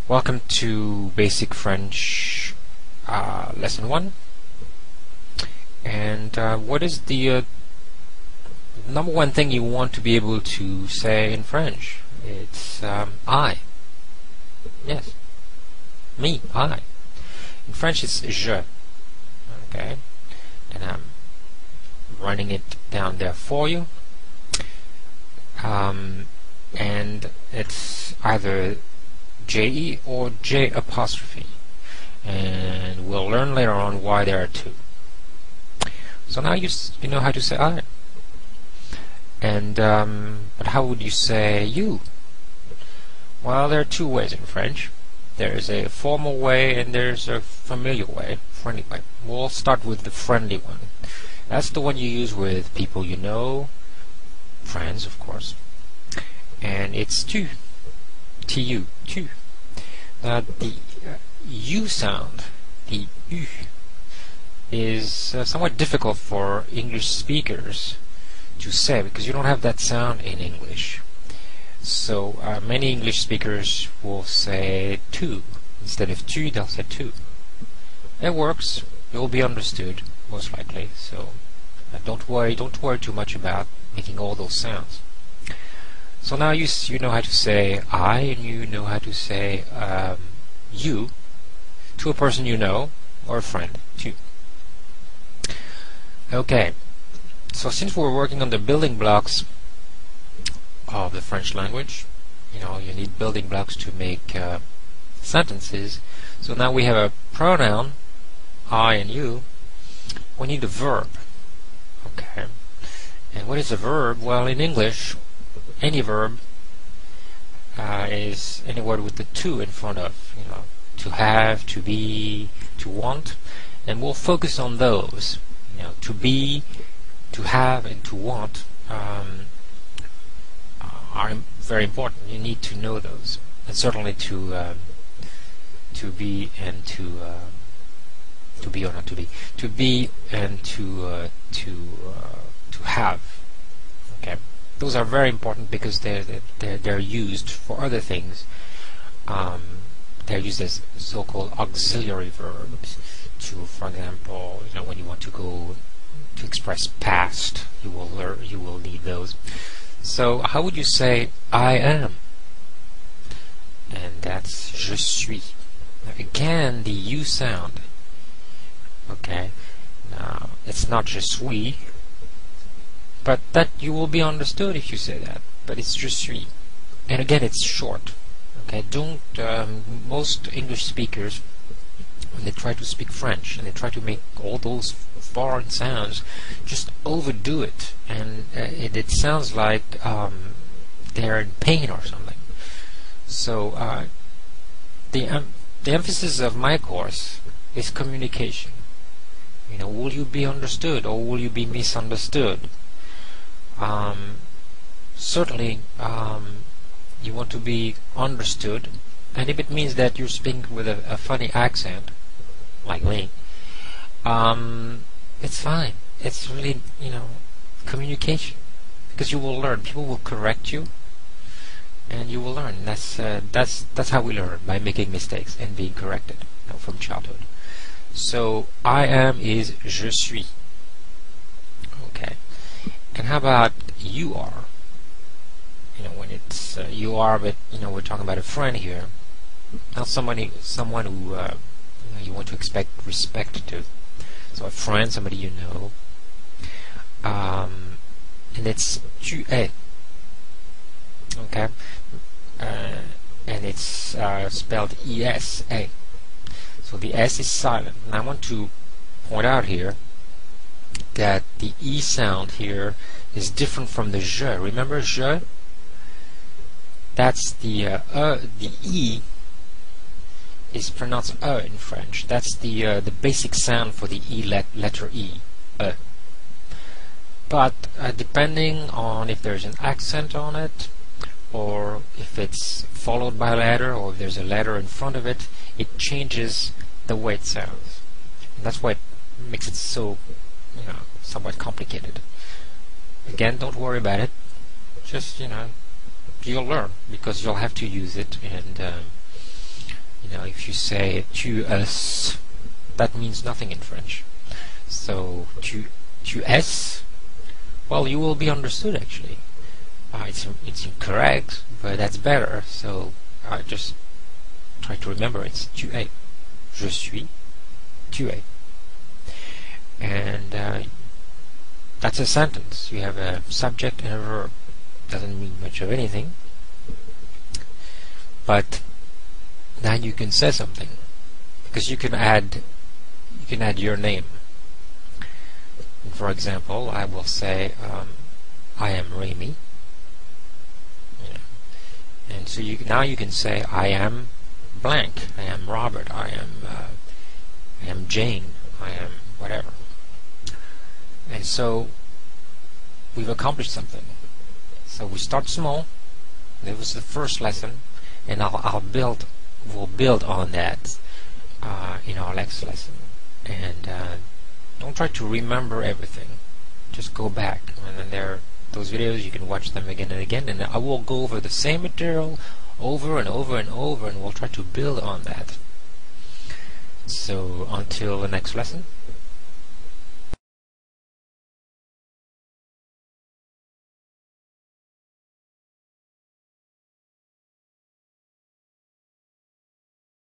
Welcome to Basic French Lesson 1. And what is the number one thing you want to be able to say in French? It's I. Yes. Me, I. In French it's je. Okay. And I'm writing it down there for you. And it's either JE or J apostrophe, and we'll learn later on why there are two. So now you know how to say I. And but how would you say you? Well, there are two ways in French. There's a formal way and there's a familiar way, friendly way. We'll start with the friendly one. That's the one you use with people you know, friends of course. And it's tu. Tu, tu. The U sound, the U, is somewhat difficult for English speakers to say because you don't have that sound in English. So many English speakers will say tu. Instead of tu, they'll say tu. It works. It will be understood, most likely. So don't worry too much about making all those sounds. So now you know how to say I, and you know how to say you to a person you know or a friend too. Okay, so since we're working on the building blocks of the French language, you need building blocks to make sentences. So now we have a pronoun, I and you. We need a verb. Okay, and what is a verb? Well, in English, any verb is any word with the to in front of, to have, to be, to want, and we'll focus on those. To be, to have, and to want are very important. You need to know those, and certainly to be and to be or not to be, to be and to have. Okay. Those are very important because they're used for other things. They're used as so-called auxiliary verbs. For example, when you want to go to express past, you will need those. So how would you say I am? And that's je suis. Now, again, the U sound. Okay. Now it's not je suis. But that you will be understood if you say that. But it's je suis, and again it's short. Okay, don't. Most English speakers, when they try to speak French and they try to make all those foreign sounds, just overdo it, and it sounds like they're in pain or something. So the emphasis of my course is communication. Will you be understood or will you be misunderstood? Certainly you want to be understood, and if it means that you're speaking with a funny accent like me, it's fine. It's really communication, because you will learn. People will correct you and you will learn. That's how we learn, by making mistakes and being corrected from childhood. So I am is je suis. Okay. And how about you are? When it's you are, but we're talking about a friend here, not someone who you want to expect respect to. So a friend, somebody you know, and it's tu es. Okay, and it's spelled E-S-A. So the S is silent, and I want to point out here that the E sound here is different from the je. Remember je? That's the E is pronounced in French. That's the basic sound for the E letter E. But depending on if there's an accent on it, or if it's followed by a letter, or if there's a letter in front of it, it changes the way it sounds. And that's why it makes it so somewhat complicated. Again, don't worry about it. Just you'll learn, because you'll have to use it, and if you say tu es, that means nothing in French. So tu es, well, you will be understood actually. It's incorrect, but that's better. So I just try to remember it's tu es. Je suis, tu es. And that's a sentence. You have a subject and a verb. Doesn't mean much of anything, but now you can say something, because you can add your name. For example, I will say I am Remy, and so now you can say I am blank, I am Robert, I am Jane, I am whatever. And so we've accomplished something. So we start small. That was the first lesson, and we'll build on that in our next lesson. And don't try to remember everything. Just go back, and then there are those videos, you can watch them again and again, and I will go over the same material over and over and over, and we'll try to build on that. So until the next lesson,